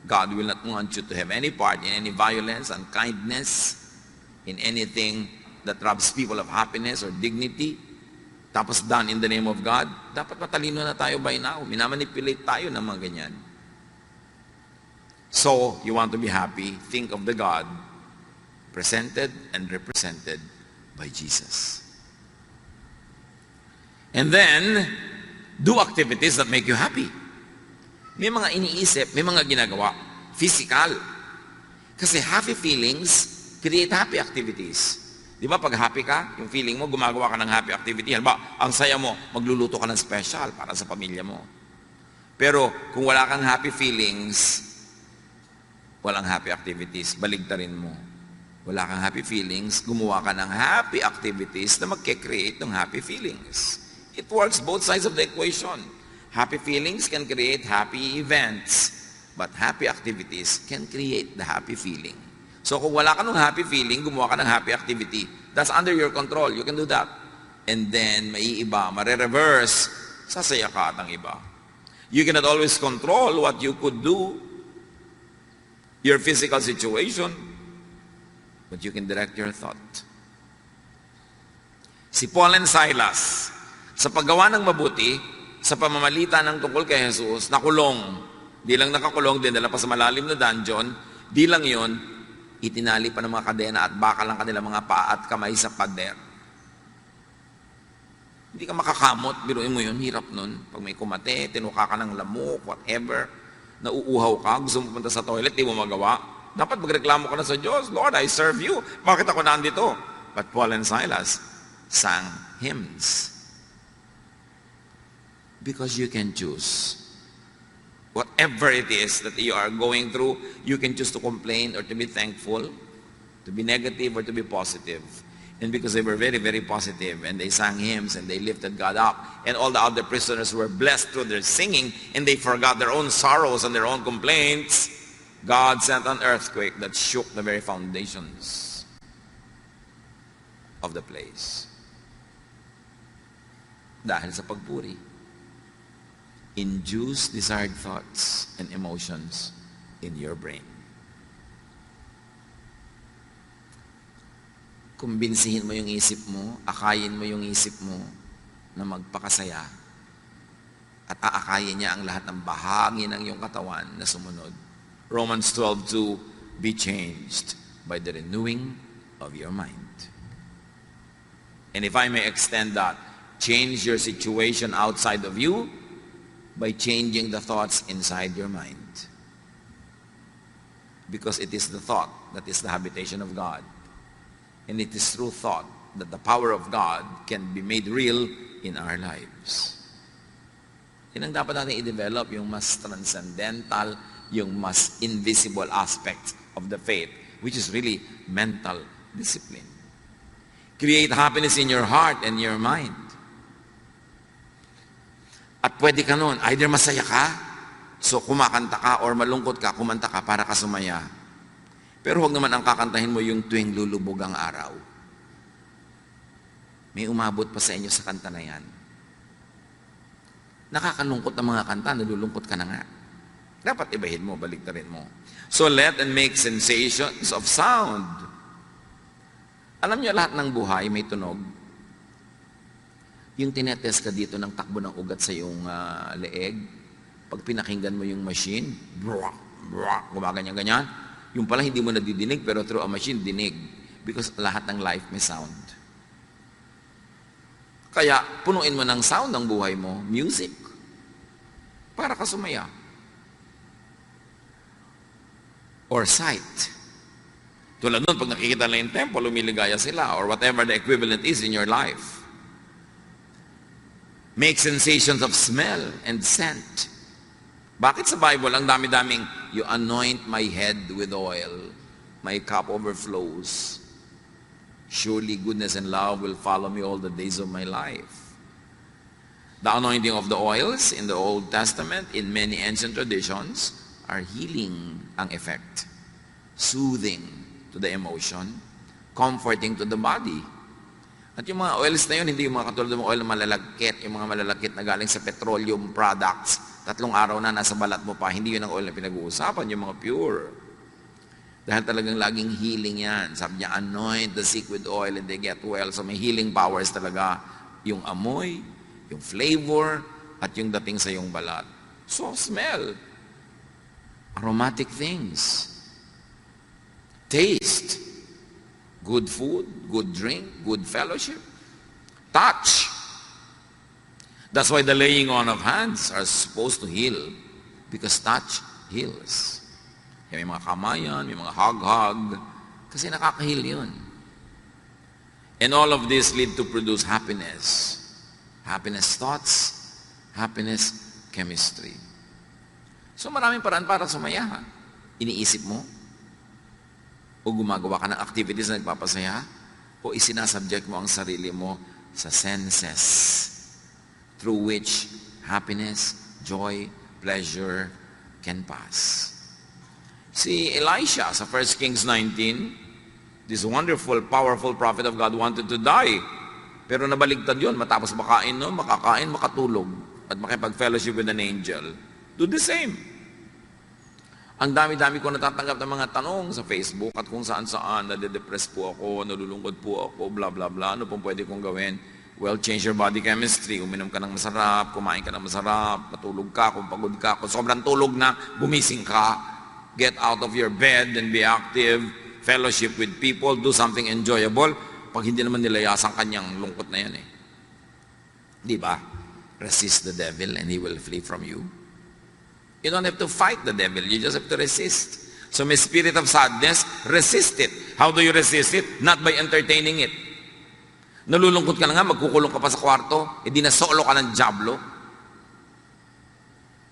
God will not want you to have any part in any violence, unkindness, in anything that robs people of happiness or dignity, tapos done in the name of God. Dapat matalino na tayo by now. Minamanipulate tayo ng mga ganyan. So, you want to be happy, think of the God presented and represented by Jesus. And then, do activities that make you happy. May mga iniisip, may mga ginagawa, physical. Kasi happy feelings create happy activities. Di ba pag happy ka, yung feeling mo, gumagawa ka ng happy activity. Halimbawa, ang saya mo, magluluto ka ng special para sa pamilya mo. Pero kung wala kang happy feelings, walang happy activities, baligtarin mo. Wala kang happy feelings, gumawa ka ng happy activities na magke-create ng happy feelings. It works both sides of the equation. Happy feelings can create happy events, but happy activities can create the happy feeling. So kung wala ka ng happy feeling, gumawa ka ng happy activity. That's under your control. You can do that. And then, maiiba, mare-reverse, sasaya ka at ang iba. You cannot always control what you could do, your physical situation, but you can direct your thought. Si Paul and Silas, sa paggawa ng mabuti, sa pamamalitan ng tungkol kay Jesus, nakulong. Di lang nakakulong, dinala pa sa malalim na dungeon. Di lang yon, itinali pa ng mga kadena at bakal ang kanilang mga paa at kamay sa pader. Hindi ka makakamot, biruin mo yun, hirap nun. Pag may kumate, tinuka ka ng lamok, whatever, nauuhaw ka, gusto mo punta sa toilet, di mo magawa. Dapat magreklamo ka na sa Diyos, Lord, I serve you. Bakit ako nandito? But Paul and Silas sang hymns. Because you can choose. Whatever it is that you are going through, you can choose to complain or to be thankful, to be negative or to be positive. And because they were very, very positive, and they sang hymns, and they lifted God up, and all the other prisoners were blessed through their singing, and they forgot their own sorrows and their own complaints, God sent an earthquake that shook the very foundations of the place. Dahil sa pagpuri. Induce desired thoughts and emotions in your brain. Kumbinsihin mo yung isip mo, akayin mo yung isip mo na magpakasaya at aakayin niya ang lahat ng bahagi ng iyong katawan na sumunod. Romans 12:2, be changed by the renewing of your mind. And if I may extend that, change your situation outside of you by changing the thoughts inside your mind. Because it is the thought that is the habitation of God. And it is through thought that the power of God can be made real in our lives. Yan ang dapat natin i-develop, yung mas transcendental, yung mas invisible aspects of the faith, which is really mental discipline. Create happiness in your heart and your mind. At pwede ka nun, either masaya ka, so kumakanta ka, or malungkot ka, kumanta ka para ka sumaya. Pero huwag naman ang kakantahin mo yung tuwing lulubog ang araw. May umabot pa sa inyo sa kanta na yan. Nakakalungkot ang mga kanta, nalulungkot ka na nga. Dapat ibahin mo, baliktarin mo. So let and make sensations of sound. Alam niyo, lahat ng buhay may tunog. Yung tinetest ka dito ng takbo ng ugat sa iyong leeg, pag pinakinggan mo yung machine, gumaganyan-ganyan, yung pala hindi mo nadidinig, pero through a machine, dinig. Because lahat ng life may sound. Kaya, punuin mo ng sound ang buhay mo, music, para ka sumaya. Or sight. Tulad nun, pag nakikita na yung temple, lumiligaya sila, or whatever the equivalent is in your life. Make sensations of smell and scent. Bakit sa Bible, ang dami-daming, you anoint my head with oil, my cup overflows. Surely goodness and love will follow me all the days of my life. The anointing of the oils in the Old Testament, in many ancient traditions, are healing ang effect. Soothing to the emotion, comforting to the body. At yung mga oils na yun, hindi yung mga katulad ng oil na malalagkit, yung mga malalagkit na galing sa petroleum products, 3 araw na nasa balat mo pa, hindi yun ang oil na pinag-uusapan, yung mga pure. Dahil talagang laging healing yan. Sabi niya, anoint the sick with oil and they get well. So may healing powers talaga. Yung amoy, yung flavor, at yung dating sa yung balat. So smell. Aromatic things. Taste. Good food, good drink, good fellowship. Touch. That's why the laying on of hands are supposed to heal. Because touch heals. May mga kamayan, may mga hug-hug. Kasi nakaka-heal yun. And all of this lead to produce happiness. Happiness thoughts, happiness chemistry. So maraming paraan para sumaya. Iniisip mo, o gumagawa ka ng activities na nagpapasaya, o isinasubject mo ang sarili mo sa senses through which happiness, joy, pleasure can pass. Si Elisha sa 1 Kings 19, this wonderful, powerful prophet of God wanted to die. Pero nabaligtad yun. Matapos makakain, makatulog, at makipag-fellowship with an angel. Do the same. Ang dami-dami ko natatanggap ng mga tanong sa Facebook at kung saan-saan, nade-depress po ako, nalulungkot po ako, bla bla bla, ano pong pwede kong gawin? Well, change your body chemistry. Uminom ka ng masarap, kumain ka ng masarap, matulog ka, kung pagod ka, kung sobrang tulog na, gumising ka, get out of your bed and be active, fellowship with people, do something enjoyable. Pag hindi naman nilayasan kanyang lungkot na yan eh. Di ba? Resist the devil and he will flee from you. You don't have to fight the devil, you just have to resist. So may spirit of sadness, resist it. How do you resist it? Not by entertaining it. Nalulungkot ka na nga, magkukulong ka pa sa kwarto, hindi na solo ka ng diablo.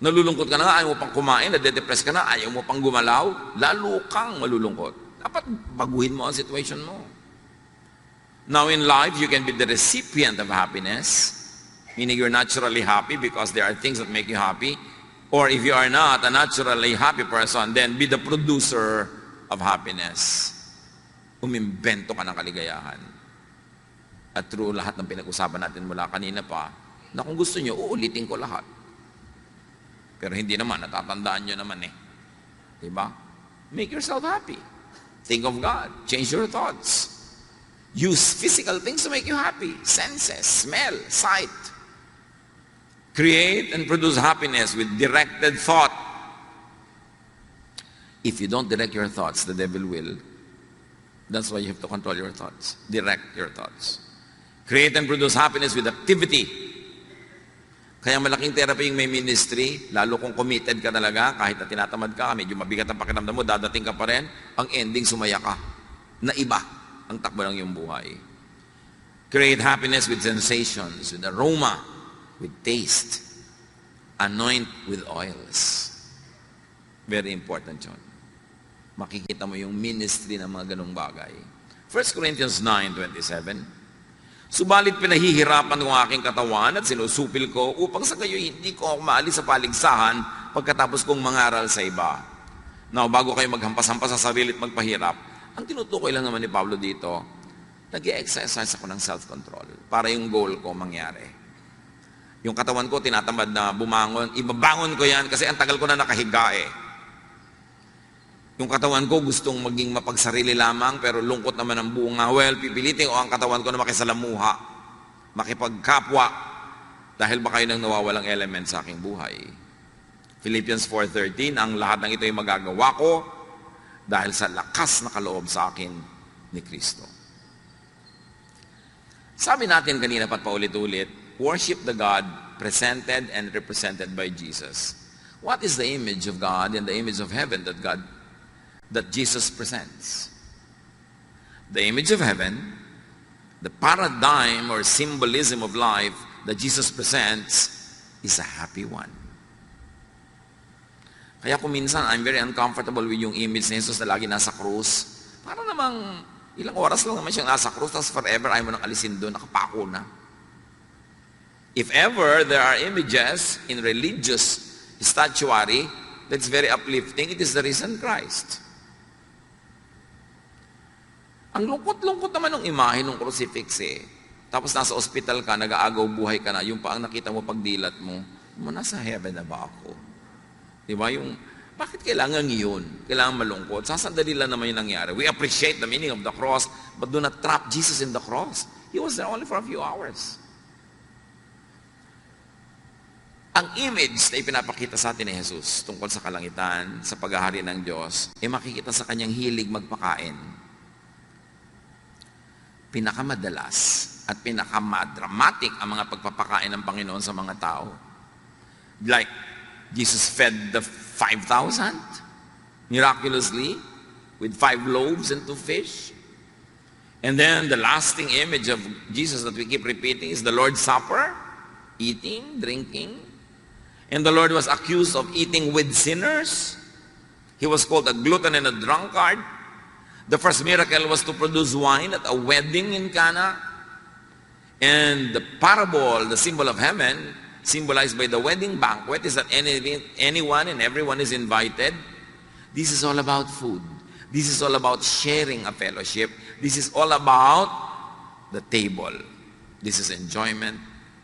Nalulungkot ka na nga, ayaw mo pang kumain, nade-depress ka na, ayaw mo pang gumalaw, lalo kang malulungkot. Dapat baguhin mo ang situation mo. Now in life, you can be the recipient of happiness, meaning you're naturally happy because there are things that make you happy. Or if you are not a naturally happy person, then be the producer of happiness. Umimbento ka ng kaligayahan. At through lahat ng pinag-usapan natin mula kanina pa, na kung gusto nyo, uulitin ko lahat. Pero hindi naman, natatandaan nyo naman eh. Diba? Make yourself happy. Think of God. Change your thoughts. Use physical things to make you happy. Senses, smell, sight. Create and produce happiness with directed thought. If you don't direct your thoughts, the devil will. That's why you have to control your thoughts. Direct your thoughts. Create and produce happiness with activity. Kaya malaking therapy yung may ministry, lalo kung committed ka talaga, kahit na tinatamad ka, medyo mabigat ang pakiramdam mo, dadating ka pa rin, ang ending sumaya ka. Na iba ang takbo ng iyong buhay. Create happiness with sensations, with aroma, with taste. Anoint with oils. Very important yun. Makikita mo yung ministry ng mga ganong bagay. 1 Corinthians 9:27. Subalit pinahihirapan ko ang aking katawan at sinusupil ko upang sa kayo hindi ko ako maalis sa paligsahan pagkatapos kong mangaral sa iba. Now, bago kayo maghampas-hampas sa sarili at magpahirap, ang tinutukoy lang naman ni Pablo dito, nag-i-exercise ako ng self-control para yung goal ko mangyari. Yung katawan ko tinatamad na bumangon, ibabangon ko yan kasi ang tagal ko na nakahiga eh. Yung katawan ko gustong maging mapagsarili lamang pero lungkot naman ang bunga. Well, pipilitin ko ang katawan ko na makisalamuha, makipagkapwa dahil baka yun ang nawawalang element sa aking buhay. Philippians 4:13, ang lahat ng ito ay magagawa ko dahil sa lakas na kaloob sa akin ni Kristo. Sabi natin kanina pat paulit-ulit, worship the God presented and represented by Jesus. What is the image of God and the image of heaven that Jesus presents? The image of heaven, the paradigm or symbolism of life that Jesus presents is a happy one. Kaya kung minsan, I'm very uncomfortable with yung image ni Jesus na lagi nasa krus. Para namang ilang oras lang naman siyang nasa krus, tapos forever ayaw mo nang alisin doon, nakapako na. If ever there are images in religious statuary that's very uplifting, it is the risen Christ. Ang lungkot-lungkot naman ng imahe ng crucifix eh. Tapos nasa ospital ka, nag-aagaw buhay ka na, yung pa ang nakita mo pagdilat mo, nasa heaven na ba ako? Diba? Bakit kailangan yun? Kailangan malungkot? Sasandali lang naman yung nangyari. We appreciate the meaning of the cross, but do not trap Jesus in the cross. He was there only for a few hours. Ang image na ipinapakita sa atin ni Jesus tungkol sa kalangitan, sa paghahari ng Diyos, ay makikita sa kanyang hilig magpakain. Pinakamadalas at pinakamadramatic ang mga pagpapakain ng Panginoon sa mga tao. Like, Jesus fed the 5,000 miraculously with 5 loaves and 2 fish. And then the lasting image of Jesus that we keep repeating is the Lord's Supper, eating, drinking. And the Lord was accused of eating with sinners. He was called a glutton and a drunkard. The first miracle was to produce wine at a wedding in Cana. And the parable, the symbol of heaven, symbolized by the wedding banquet, is that anyone and everyone is invited. This is all about food. This is all about sharing a fellowship. This is all about the table. This is enjoyment.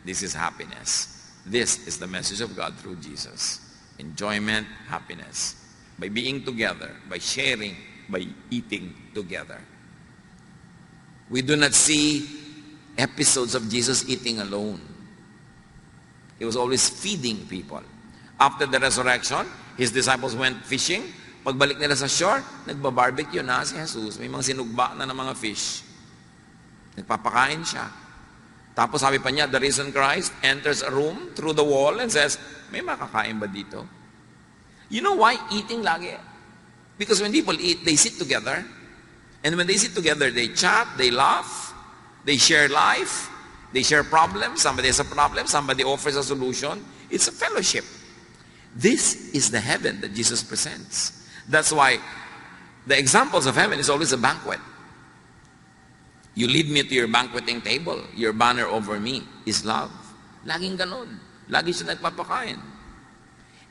This is happiness. This is the message of God through Jesus. Enjoyment, happiness. By being together, by sharing, by eating together. We do not see episodes of Jesus eating alone. He was always feeding people. After the resurrection, his disciples went fishing. Pagbalik nila sa shore, nagbabarbecue na si Jesus. May mga sinugba na ng mga fish. Nagpapakain siya. Tapos sabi pa niya, the risen Christ enters a room through the wall and says, may makakain ba dito? You know why eating lagi? Because when people eat, they sit together. And when they sit together, they chat, they laugh, they share life, they share problems. Somebody has a problem, somebody offers a solution. It's a fellowship. This is the heaven that Jesus presents. That's why the examples of heaven is always a banquet. You lead me to your banqueting table. Your banner over me is love. Laging ganon. Lagi siya nagpapakain.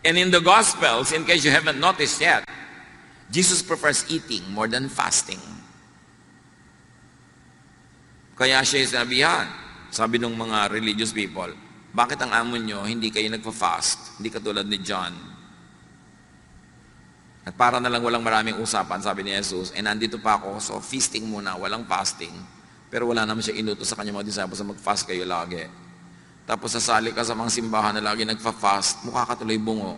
And in the Gospels, in case you haven't noticed yet, Jesus prefers eating more than fasting. Kaya siya sinabihan, sabi ng mga religious people, bakit ang amo nyo, hindi kayo nagpa-fast? Hindi katulad ni John. At para na lang walang maraming usapan, sabi ni Jesus, nandito pa ako, so feasting muna, walang fasting. Pero wala naman siya inutos sa kanyang mga disciples na mag-fast kayo lagi. Tapos sasali ka sa mga simbahan na lagi nagpa-fast, mukha ka tuloy bungo.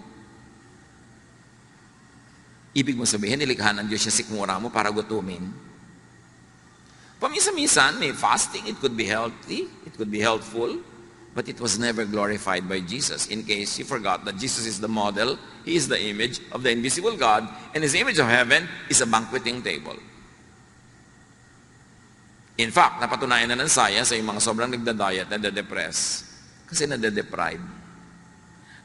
Ibig mo sabihin, nilikha ng Diyos siya sikmura mo para gutumin. Paminsan-minsan, may fasting, it could be healthy, it could be helpful, but it was never glorified by Jesus. In case you forgot that Jesus is the model, He is the image of the invisible God, and His image of heaven is a banqueting table. In fact, napatunayan na ng science sa yung mga sobrang nagda-diet, nade-depress, kasi nade-deprive.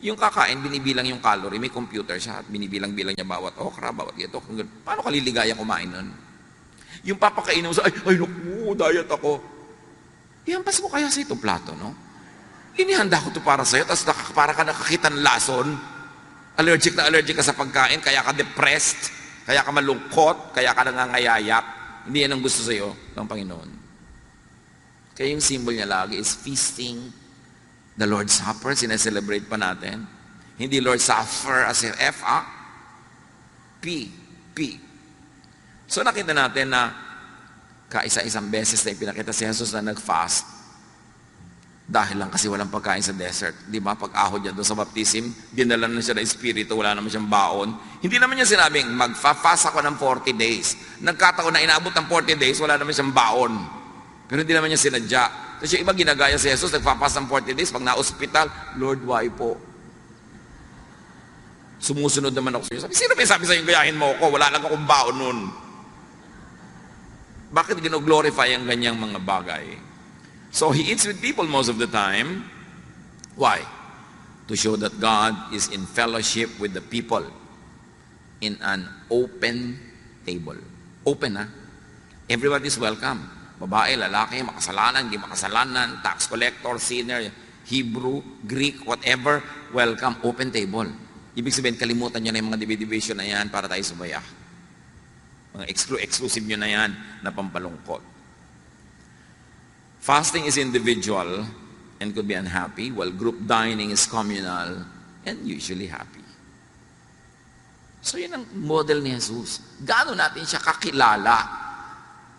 Yung kakain, binibilang yung calorie, may computer siya, at binibilang-bilang niya bawat okra, bawat ito. Paano ka liligaya kumain nun? Yung papakainin mo sa, ay naku, diet ako. Ihampas mo kaya sa itong plato, no? Inihanda ko to para sa'yo, tapos para ka nakakita ng lason. Allergic na allergic ka sa pagkain, kaya ka depressed, kaya ka malungkot, kaya ka nangangayayak. Hindi yan ang gusto sa'yo ng Panginoon. Kaya yung symbol niya lagi is feasting. The Lord's Supper, sineselebrate pa natin. Hindi Lord's Supper as in F-A. P. So nakita natin na kaisa-isang beses na ipinakita si Jesus na nag-fast dahil lang kasi walang pagkain sa desert. Di ba? Pag-ahod niya doon sa baptism, dinala na siya ng Espiritu, wala naman siyang baon. Hindi naman niya sinabing, mag-fast ako ng 40 days. Nagkataon na inaabot ng 40 days, wala naman siyang baon. Pero hindi naman niya sinadya. Kasi yung iba ginagaya si Jesus, nagpa-fast ng 40 days, pag na-hospital, Lord, why po? Sumusunod naman ako sa iyo. Sabi, sino may sabi sa iyo, gayahin mo ako? Wala lang akong baon nun. Bakit gino-glorify ang ganyang mga bagay? So he eats with people most of the time. Why? To show that God is in fellowship with the people in an open table. Open, ha? Everybody is welcome. Babae, lalaki, makasalanan, hindi makasalanan, tax collector, sinner, Hebrew, Greek, whatever, welcome, open table. Ibig sabihin, kalimutan nyo na yung mga division na yan para tayo sumaya. Mga exclusive nyo na yan na pampalungkot. Fasting is individual and could be unhappy, while group dining is communal and usually happy. So yun ang model ni Jesus. Gaano natin siya kakilala?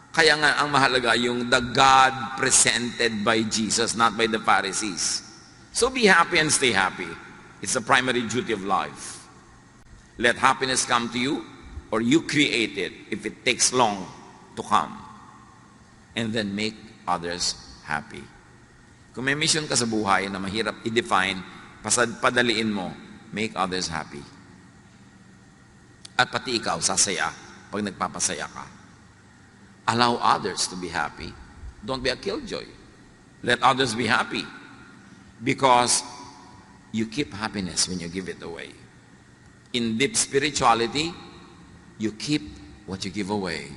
Kaya nga ang mahalaga yung the God presented by Jesus, not by the Pharisees. So be happy and stay happy. It's the primary duty of life. Let happiness come to you, or you create it if it takes long to come. And then make others happy. Kung may mission ka sa buhay na mahirap i-define, padaliin mo, make others happy. At pati ikaw, sasaya pag nagpapasaya ka. Allow others to be happy. Don't be a killjoy. Let others be happy. Because you keep happiness when you give it away. In deep spirituality, you keep what you give away.